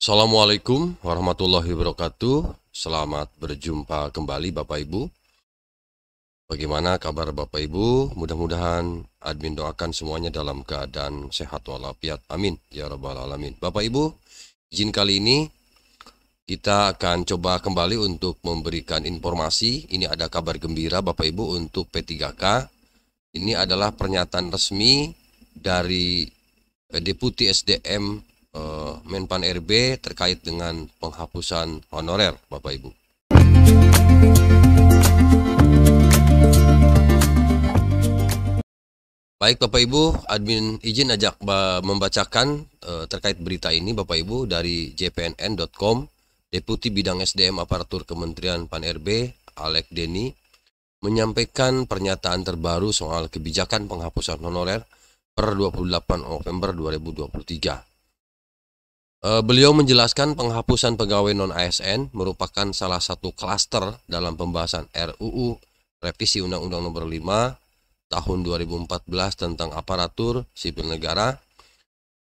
Assalamualaikum warahmatullahi wabarakatuh. Selamat berjumpa kembali Bapak Ibu. Bagaimana kabar Bapak Ibu? Mudah-mudahan admin doakan semuanya dalam keadaan sehat walafiat. Amin ya rabbal alamin. Bapak Ibu, izin kali ini kita akan coba kembali untuk memberikan informasi. Ini ada kabar gembira Bapak Ibu untuk P3K. Ini adalah pernyataan resmi dari Deputi SDM Menpan RB terkait dengan penghapusan honorer, Bapak Ibu. Baik Bapak Ibu, admin izin ajak membacakan terkait berita ini Bapak Ibu dari jpnn.com. Deputi Bidang SDM Aparatur Kementerian Pan RB, Alek Deni, menyampaikan pernyataan terbaru soal kebijakan penghapusan honorer per 28 November 2023. Beliau menjelaskan penghapusan pegawai non-ASN merupakan salah satu klaster dalam pembahasan RUU Revisi Undang-Undang Nomor 5 Tahun 2014 tentang aparatur sipil negara,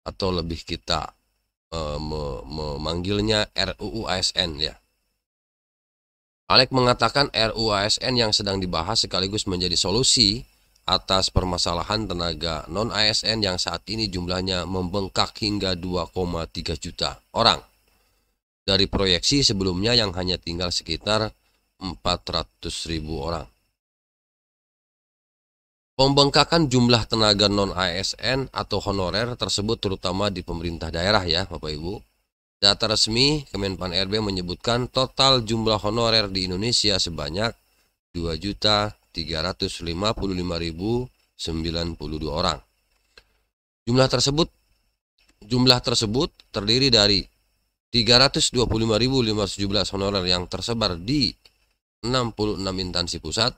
atau lebih kita memanggilnya RUU ASN ya. Alek mengatakan RUU ASN yang sedang dibahas sekaligus menjadi solusi atas permasalahan tenaga non-ASN yang saat ini jumlahnya membengkak hingga 2,3 juta orang. Dari proyeksi sebelumnya yang hanya tinggal sekitar 400.000 orang. Pembengkakan jumlah tenaga non-ASN atau honorer tersebut terutama di pemerintah daerah ya Bapak Ibu. Data resmi Kemenpan RB menyebutkan total jumlah honorer di Indonesia sebanyak 2.355.092 orang. Jumlah tersebut terdiri dari 325.517 honorer yang tersebar di 66 instansi pusat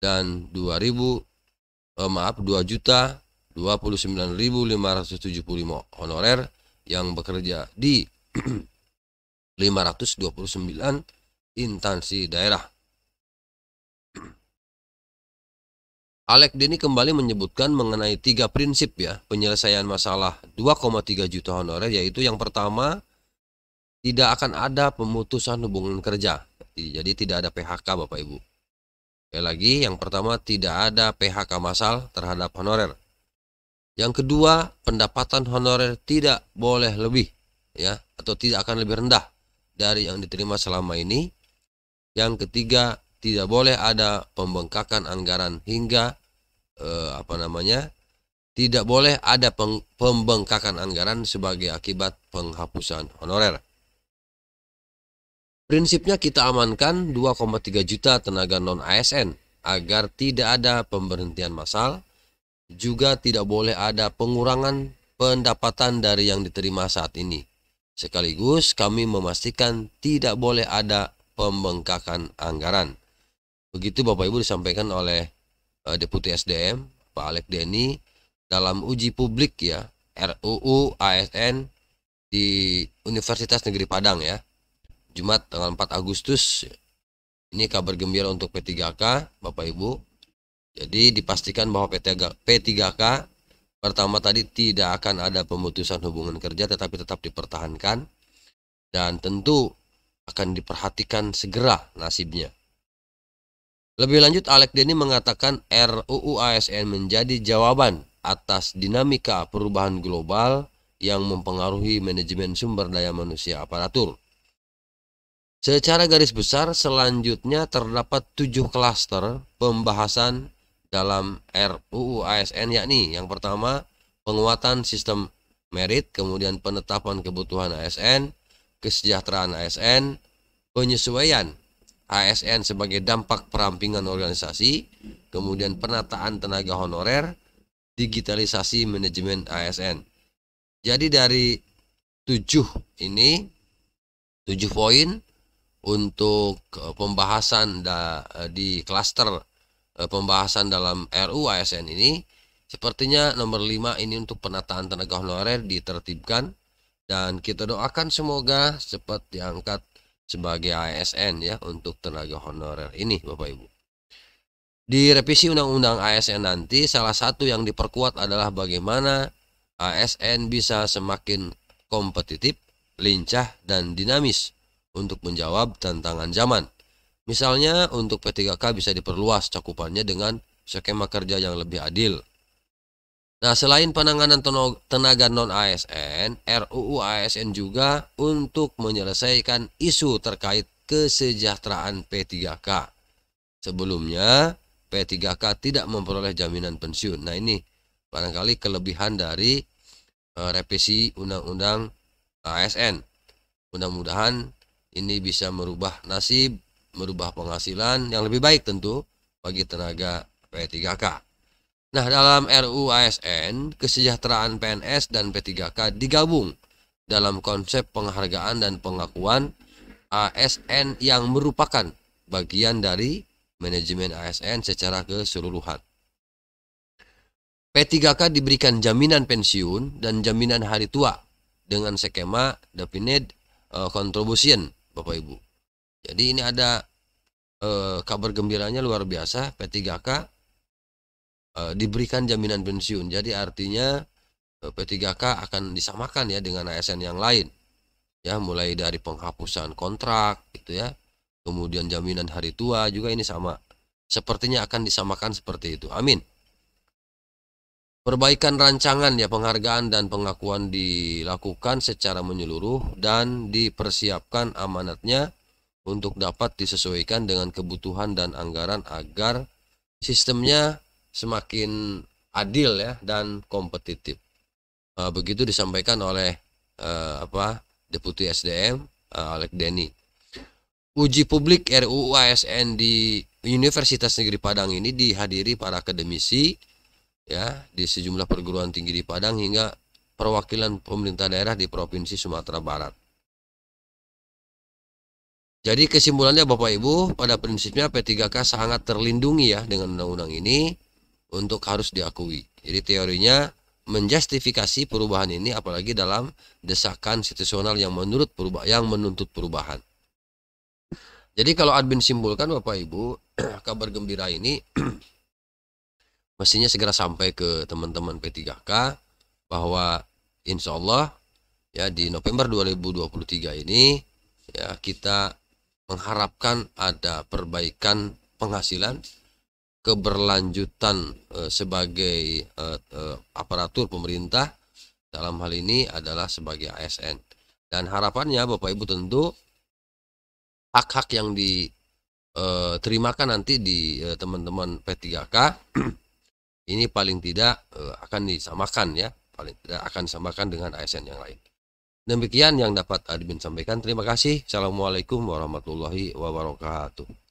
dan 2.029.575 honorer yang bekerja di 529 instansi daerah. Alek Deni kembali menyebutkan mengenai 3 prinsip ya penyelesaian masalah 2,3 juta honorer, yaitu yang pertama, tidak akan ada pemutusan hubungan kerja. Jadi tidak ada PHK Bapak Ibu. Sekali lagi, yang pertama tidak ada PHK massal terhadap honorer. Yang kedua, pendapatan honorer tidak boleh lebih ya, atau tidak akan lebih rendah dari yang diterima selama ini. Yang ketiga, tidak boleh ada pembengkakan anggaran hingga tidak boleh ada pembengkakan anggaran sebagai akibat penghapusan honorer. Prinsipnya kita amankan 2,3 juta tenaga non-ASN agar tidak ada pemberhentian massal, juga tidak boleh ada pengurangan pendapatan dari yang diterima saat ini. Sekaligus kami memastikan tidak boleh ada pembengkakan anggaran. Begitu Bapak Ibu disampaikan oleh Deputi SDM Pak Alek Deni dalam uji publik ya RUU ASN di Universitas Negeri Padang ya, Jumat tanggal 4 Agustus. Ini kabar gembira untuk P3K Bapak Ibu. Jadi dipastikan bahwa P3K pertama tadi tidak akan ada pemutusan hubungan kerja, tetapi tetap dipertahankan dan tentu akan diperhatikan segera nasibnya. Lebih lanjut, Alek Deni mengatakan RUU ASN menjadi jawaban atas dinamika perubahan global yang mempengaruhi manajemen sumber daya manusia aparatur. Secara garis besar, selanjutnya terdapat 7 klaster pembahasan dalam RUU ASN, yakni yang pertama, penguatan sistem merit, kemudian penetapan kebutuhan ASN, kesejahteraan ASN, penyesuaian ASN sebagai dampak perampingan organisasi, kemudian penataan tenaga honorer, digitalisasi manajemen ASN. Jadi dari 7 poin untuk pembahasan di klaster pembahasan dalam RUU ASN ini, sepertinya nomor 5 ini untuk penataan tenaga honorer ditertibkan, dan kita doakan semoga cepat diangkat sebagai ASN ya untuk tenaga honorer ini Bapak Ibu. Di revisi Undang-Undang ASN nanti salah satu yang diperkuat adalah bagaimana ASN bisa semakin kompetitif lincah, dan dinamis untuk menjawab tantangan zaman. Misalnya untuk P3K bisa diperluas cakupannya dengan skema kerja yang lebih adil. Nah, selain penanganan tenaga non-ASN, RUU ASN juga untuk menyelesaikan isu terkait kesejahteraan P3K. Sebelumnya, P3K tidak memperoleh jaminan pensiun. Nah, ini barangkali kelebihan dari revisi Undang-Undang ASN. Mudah-mudahan ini bisa merubah nasib, merubah penghasilan yang lebih baik tentu bagi tenaga P3K. Nah, dalam RUU ASN, kesejahteraan PNS dan P3K digabung dalam konsep penghargaan dan pengakuan ASN yang merupakan bagian dari manajemen ASN secara keseluruhan. P3K diberikan jaminan pensiun dan jaminan hari tua dengan skema definite contribution, Bapak Ibu. Jadi ini ada kabar gembiranya luar biasa, P3K diberikan jaminan pensiun. Jadi artinya P3K akan disamakan ya dengan ASN yang lain. Ya, mulai dari penghapusan kontrak gitu ya. Kemudian jaminan hari tua juga ini sama. Sepertinya akan disamakan seperti itu. Amin. Perbaikan rancangan ya, penghargaan dan pengakuan dilakukan secara menyeluruh dan dipersiapkan amanatnya untuk dapat disesuaikan dengan kebutuhan dan anggaran agar sistemnya semakin adil ya dan kompetitif. Begitu disampaikan oleh Deputi SDM Alek Denny. Uji publik RUU ASN di Universitas Negeri Padang ini dihadiri para akademisi ya di sejumlah perguruan tinggi di Padang hingga perwakilan pemerintah daerah di Provinsi Sumatera Barat. Jadi kesimpulannya Bapak Ibu, pada prinsipnya P3K sangat terlindungi ya dengan undang-undang ini untuk harus diakui. Jadi teorinya menjustifikasi perubahan ini apalagi dalam desakan situasional yang menuntut perubahan. Jadi kalau admin simpulkan Bapak Ibu, kabar gembira ini mestinya segera sampai ke teman-teman P3K bahwa insya Allah ya di November 2023 ini ya kita mengharapkan ada perbaikan penghasilan, keberlanjutan sebagai aparatur pemerintah, dalam hal ini adalah sebagai ASN. Dan harapannya Bapak Ibu tentu hak-hak yang diterimakan nanti di teman-teman P3K ini paling tidak akan disamakan ya, paling tidak akan disamakan dengan ASN yang lain. Demikian yang dapat admin sampaikan. Terima kasih. Assalamualaikum warahmatullahi wabarakatuh.